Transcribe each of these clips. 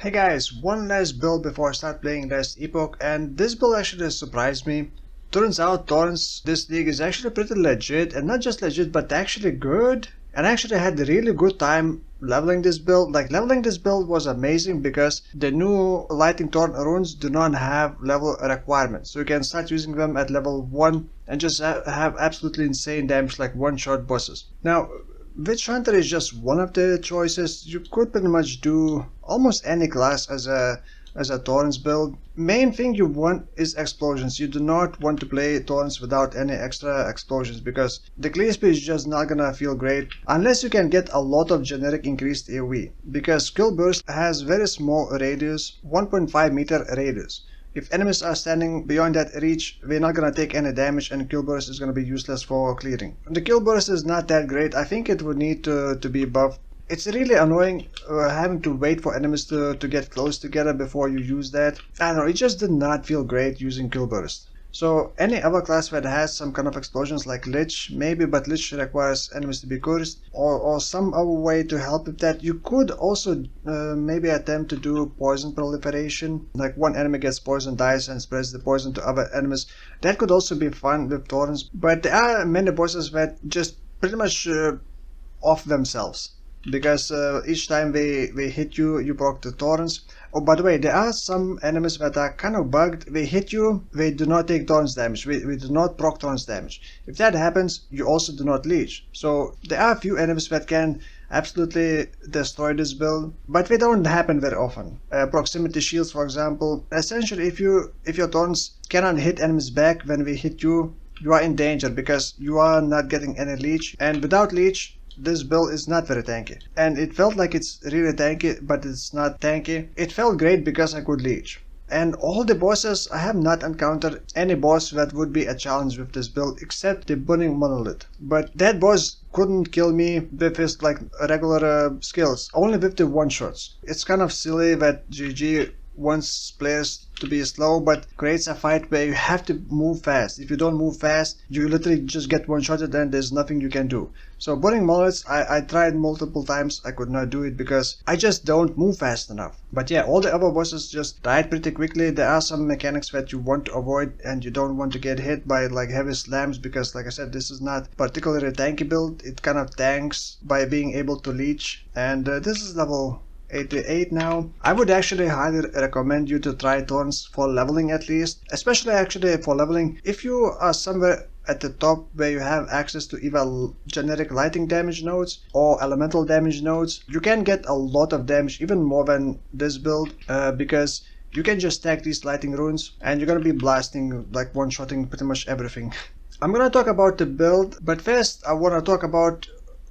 Hey guys, one last build before I start playing Last Epoch, and this build actually surprised me. Turns out Thorns, this league is actually pretty legit, and not just legit but actually good. And I actually had a really good time leveling this build. Like, leveling this build was amazing because the new Lightning Thorn runes do not have level requirements. So you can start using them at level 1 and just have absolutely insane damage like one-shot bosses. Now, Witchhunter is just one of the choices. You could pretty much do almost any class as a Thorns build. Main thing you want is explosions. You do not want to play Thorns without any extra explosions because the clear speed is just not gonna feel great unless you can get a lot of generic increased AoE, because skill burst has very small radius, 1.5 meter radius. If enemies are standing beyond that reach, we're not gonna take any damage and kill burst is gonna be useless for clearing. The kill burst is not that great. I think it would need to be buffed. It's really annoying having to wait for enemies to get close together before you use that. I don't know, it just did not feel great using kill burst. So any other class that has some kind of explosions like Lich, maybe, but Lich requires enemies to be cursed, or some other way to help with that. You could also maybe attempt to do poison proliferation, like one enemy gets poison, dies, and spreads the poison to other enemies. That could also be fun with Thorns, but there are many bosses that just pretty much off themselves. Because each time they hit you, you proc the Thorns. Oh, by the way, there are some enemies that are kind of bugged. They hit you, they do not take Thorns damage. We do not proc Thorns damage. If that happens, you also do not leech. So there are a few enemies that can absolutely destroy this build, but they don't happen very often. Proximity shields, for example. Essentially, if your Thorns cannot hit enemies back when they hit you, you are in danger because you are not getting any leech. And without leech, this build is not very tanky, and it felt like it's really tanky, but it's not tanky. It felt great because I could leech. And all the bosses, I have not encountered any boss that would be a challenge with this build except the Burning Monolith. But that boss couldn't kill me with his like regular skills, only with the one-shots. It's kind of silly that GG wants players to be slow but creates a fight where you have to move fast. If you don't move fast, you literally just get one-shotted and there's nothing you can do. So Burning Monoliths, I tried multiple times. I could not do it because I just don't move fast enough. But yeah, all the other bosses just died pretty quickly. There are some mechanics that you want to avoid and you don't want to get hit by like heavy slams because, like I said, this is not particularly a tanky build. It kind of tanks by being able to leech, and this is level 88 now. I would actually highly recommend you to try Thorns for leveling at least, especially actually for leveling. If you are somewhere at the top where you have access to either generic lightning damage nodes or elemental damage nodes, you can get a lot of damage, even more than this build, because you can just stack these lightning runes and you're gonna be blasting, like one-shotting pretty much everything. I'm gonna talk about the build, but first I wanna talk about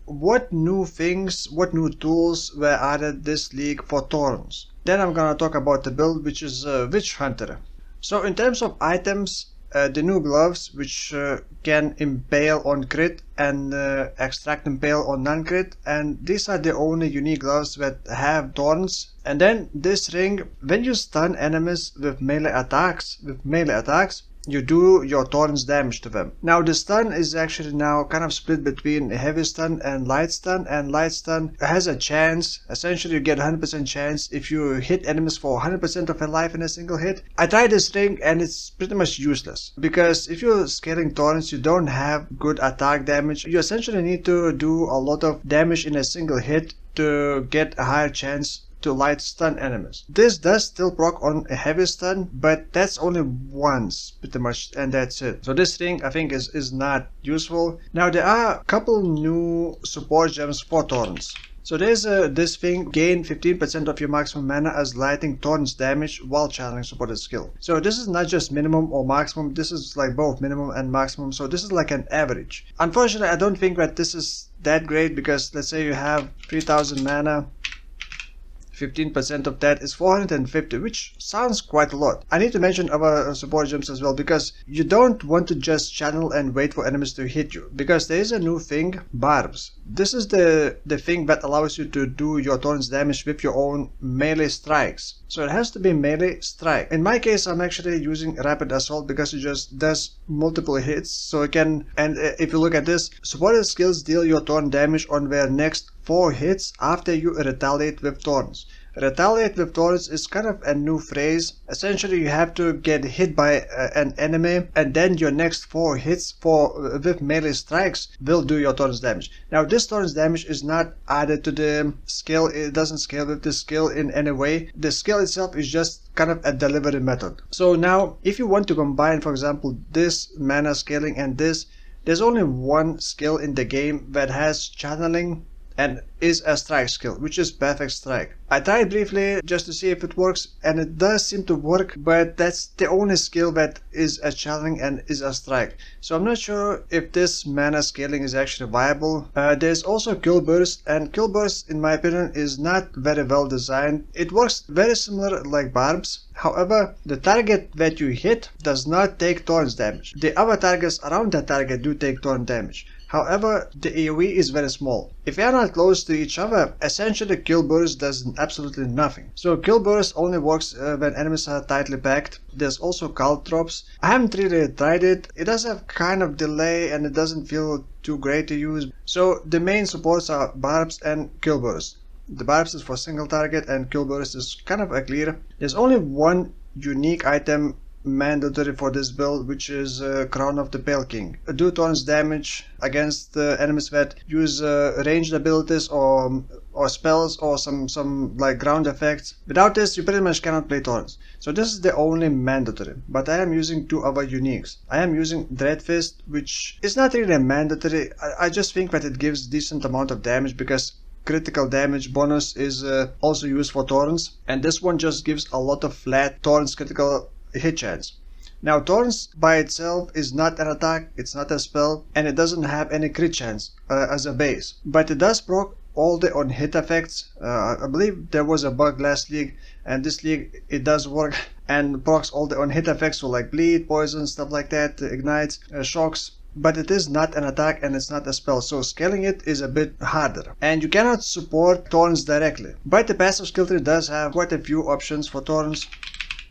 what new things, what new tools were added this league for Thorns. Then I'm gonna talk about the build, which is Witchhunter. So in terms of items, the new gloves, which can impale on crit and extract impale on non-crit, and these are the only unique gloves that have Thorns. And then this ring, when you stun enemies with melee attacks, you do your Thorns damage to them. Now the stun is actually now kind of split between heavy stun, and light stun has a chance. Essentially you get 100% chance if you hit enemies for 100% of their life in a single hit. I tried this ring and it's pretty much useless because if you're scaling Thorns, you don't have good attack damage. You essentially need to do a lot of damage in a single hit to get a higher chance to light stun enemies. This does still proc on a heavy stun, but that's only once pretty much, and that's it. So this thing I think is not useful. Now there are a couple new support gems for Thorns. So there's this thing, gain 15% of your maximum mana as lighting Thorns damage while channeling supported skill. So this is not just minimum or maximum, this is like both minimum and maximum, so this is like an average. Unfortunately, I don't think that this is that great because let's say you have 3000 mana, 15% of that is 450, which sounds quite a lot. I need to mention other support gems as well, because you don't want to just channel and wait for enemies to hit you, because there is a new thing, barbs. This is the thing that allows you to do your Thorns damage with your own melee strikes. So it has to be melee strike. In my case, I'm actually using rapid assault because it just does multiple hits, so it can, and if you look at this, supported skills deal your Thorn damage on their next 4 hits after you retaliate with Thorns. Retaliate with Thorns is kind of a new phrase. Essentially, you have to get hit by an enemy, and then your next 4 hits with melee strikes will do your Thorns damage. Now, this Thorns damage is not added to the skill. It doesn't scale with the skill in any way. The skill itself is just kind of a delivery method. So now, if you want to combine, for example, this mana scaling and this, there's only one skill in the game that has channeling and is a strike skill, which is Perfect Strike. I tried briefly just to see if it works, and it does seem to work, but that's the only skill that is a channeling and is a strike. So I'm not sure if this mana scaling is actually viable. There's also Kill Burst, and Kill Burst in my opinion is not very well designed. It works very similar like Barbs. However, the target that you hit does not take Thorns damage. The other targets around that target do take Thorn damage. However, the AoE is very small. If they are not close to each other, essentially Kill Burst does absolutely nothing. So Kill Burst only works when enemies are tightly packed. There's also Cult Drops. I haven't really tried it. It does have kind of delay and it doesn't feel too great to use. So the main supports are Barbs and Kill Burst. The Barbs is for single target and Kill Burst is kind of a clear. There's only one unique item mandatory for this build, which is Crown of the Pale King. Do Thorns damage against enemies that use ranged abilities or spells or some like ground effects. Without this, you pretty much cannot play Thorns. So this is the only mandatory. But I am using 2 other uniques. I am using Dreadfist, which is not really mandatory. I just think that it gives decent amount of damage because critical damage bonus is also used for Thorns, and this one just gives a lot of flat Thorns critical hit chance. Now, Thorns by itself is not an attack, it's not a spell, and it doesn't have any crit chance as a base. But it does proc all the on hit effects. I believe there was a bug last league, and this league it does work and procs all the on hit effects, so like bleed, poison, stuff like that, ignites, shocks. But it is not an attack and it's not a spell, so scaling it is a bit harder. And you cannot support Thorns directly. But the passive skill tree does have quite a few options for Thorns.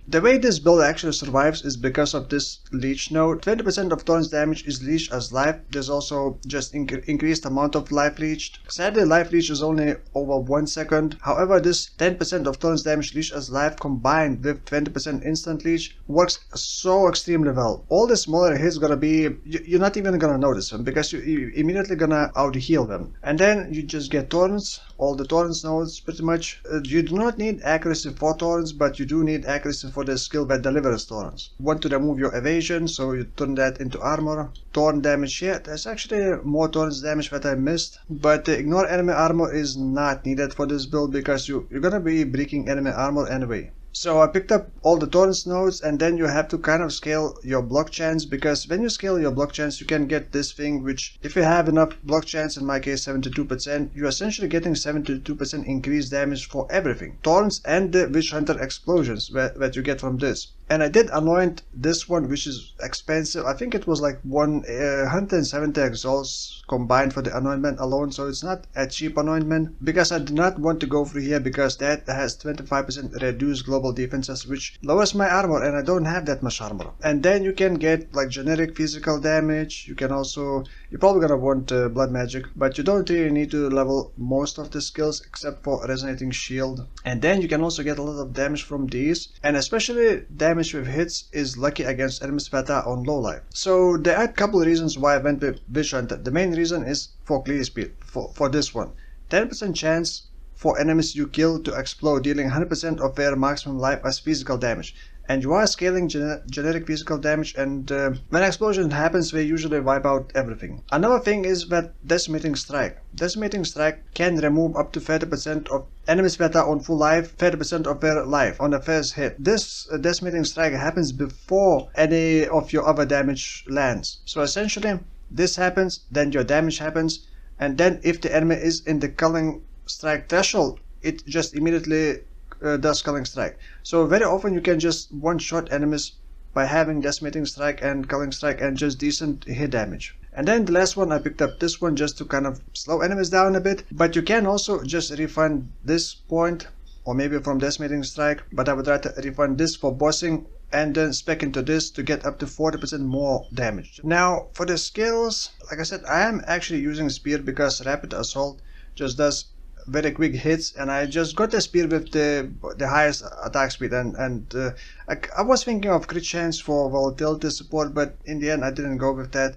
The way this build actually survives is because of this leech node. 20% of Thorns damage is leeched as life. There's also just increased amount of life leeched. Sadly, life leech is only over 1 second. However, this 10% of Thorns damage leeched as life combined with 20% instant leech works so extremely well. All the smaller hits gonna be, you're not even gonna notice them because you immediately gonna out heal them. And then you just get Thorns, all the Thorns nodes pretty much. You do not need accuracy for Thorns, but you do need accuracy for the skill that delivers Thorns. Want to remove your evasion, so you turn that into armor. Thorn damage here, there's actually more Thorns damage that I missed, but ignore enemy armor is not needed for this build because you're gonna be breaking enemy armor anyway. So I picked up all the Thorns nodes, and then you have to kind of scale your block chance, because when you scale your block chance you can get this thing, which if you have enough block chance, in my case 72%, you're essentially getting 72% increased damage for everything. Thorns and the Witchhunter explosions that you get from this. And I did anoint this one, which is expensive. I think it was like 170 exalts combined for the anointment alone, so it's not a cheap anointment. Because I did not want to go through here, because that has 25% reduced global defenses, which lowers my armor, and I don't have that much armor. And then you can get like generic physical damage. You can also, you're probably gonna want blood magic, but you don't really need to level most of the skills except for resonating shield. And then you can also get a lot of damage from these, and especially damage with hits is lucky against enemies that are on low life. So there are a couple of reasons why I went with Witchhunter. The main reason is for clear speed. For this one, 10% chance for enemies you kill to explode, dealing 100% of their maximum life as physical damage. And you are scaling generic physical damage, and when explosion happens they usually wipe out everything. Another thing is that Decimating Strike. Decimating Strike can remove up to 30% of enemies that are on full life, 30% of their life on the first hit. This Decimating Strike happens before any of your other damage lands. So essentially this happens, then your damage happens, and then if the enemy is in the Culling Strike threshold, it just immediately does Culling Strike. So very often you can just one-shot enemies by having Decimating Strike and Culling Strike and just decent hit damage. And then the last one, I picked up this one just to kind of slow enemies down a bit, but you can also just refund this point, or maybe from Decimating Strike, but I would rather refund this for bossing and then spec into this to get up to 40% more damage. Now for the skills, like I said, I am actually using Spear because Rapid Assault just does very quick hits, and I just got the spear with the highest attack speed, and I was thinking of crit chance for volatility support, but in the end I didn't go with that.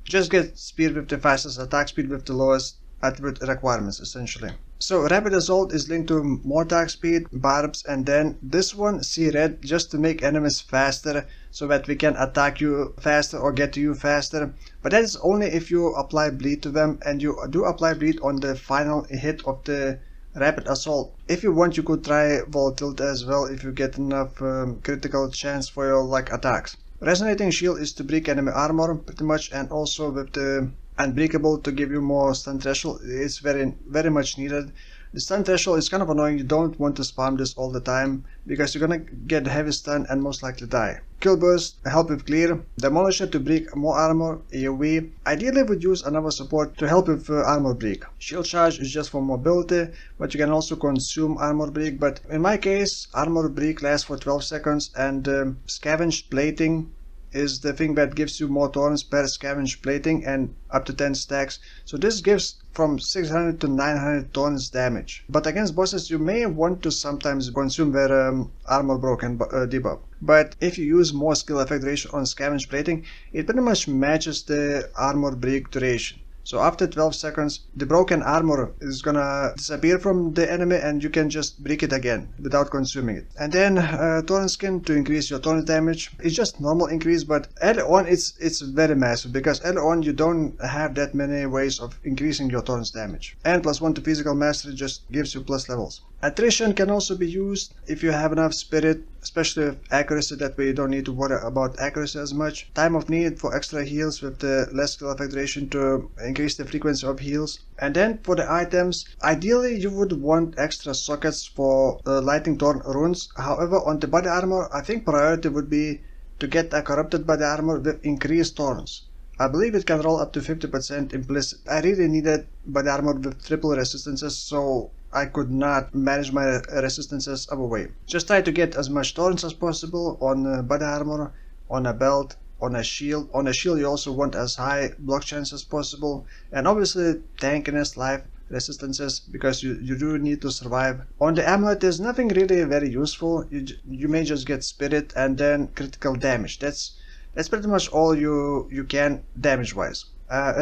Just get spear with the fastest attack speed with the lowest attribute requirements, essentially. So rapid assault is linked to more attack speed, barbs, and then this one, see red, just to make enemies faster so that we can attack you faster or get to you faster. But that is only if you apply bleed to them, and you do apply bleed on the final hit of the rapid assault. If you want, you could try volatility as well if you get enough critical chance for your like attacks. Resonating shield is to break enemy armor pretty much, and also with the unbreakable to give you more stun threshold. It's very much needed. The stun threshold is kind of annoying. You don't want to spam this all the time because you're gonna get heavy stun and most likely die. Kill burst, help with clear. Demolisher to break more armor, AoE. Ideally would use another support to help with armor break. Shield charge is just for mobility, but you can also consume armor break. But in my case, armor break lasts for 12 seconds, and scavenged plating is the thing that gives you more thorns per scavenged plating and up to 10 stacks. So this gives from 600 to 900 thorns damage. But against bosses you may want to sometimes consume their armor broken debuff. But if you use more skill effect ratio on scavenged plating, it pretty much matches the armor break duration. So after 12 seconds, the broken armor is gonna disappear from the enemy and you can just break it again without consuming it. And then Thorn Skin to increase your thorn damage. It's just normal increase, but early on it's very massive, because early on you don't have that many ways of increasing your thorns damage. And +1 to physical mastery just gives you plus levels. Attrition can also be used if you have enough spirit, especially with accuracy, that way you don't need to worry about accuracy as much. Time of need for extra heals with the less skill effect duration to increase the frequency of heals. And then for the items, ideally you would want extra sockets for lighting thorn runes. However, on the body armor, I think priority would be to get a corrupted body armor with increased thorns. I believe it can roll up to 50% implicit. I really needed body armor with triple resistances, so I could not manage my resistances other way. Just try to get as much thorns as possible on body armor, on a belt, on a shield. On a shield you also want as high block chance as possible, and obviously tankiness, life, resistances, because you do need to survive. On the amulet there's nothing really very useful. You may just get spirit and then critical damage. That's pretty much all you can damage wise.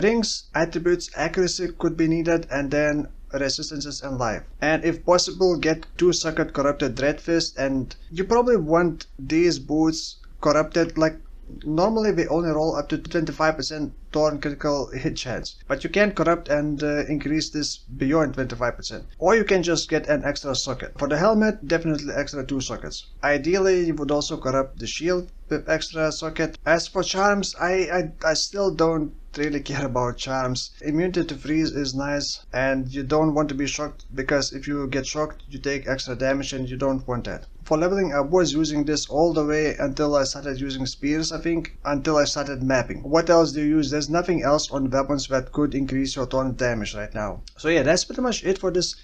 Rings, attributes, accuracy could be needed, and then resistances and life. And if possible, get 2 socket corrupted dread fist, and you probably want these boots corrupted. Like normally they only roll up to 25% thorn critical hit chance, but you can corrupt and increase this beyond 25%. Or you can just get an extra socket. For the helmet, definitely extra 2 sockets. Ideally you would also corrupt the shield with extra socket. As for charms, I still don't really care about charms. Immunity to freeze is nice, and you don't want to be shocked, because if you get shocked you take extra damage and you don't want that. For leveling, I was using this all the way until I started using spears, I think, until I started mapping. What else do you use? There's nothing else on weapons that could increase your thorn damage right now. So yeah, that's pretty much it for this.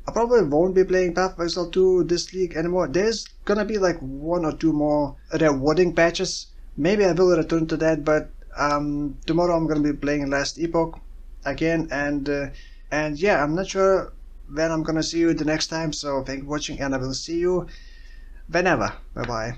I probably won't be playing Path of Exile 2 this league anymore. There's gonna be like 1 or 2 more rewarding patches. Maybe I will return to that, but tomorrow I'm gonna be playing Last Epoch again, and yeah, I'm not sure when I'm gonna see you the next time. So thank you for watching, and I will see you whenever. Bye bye.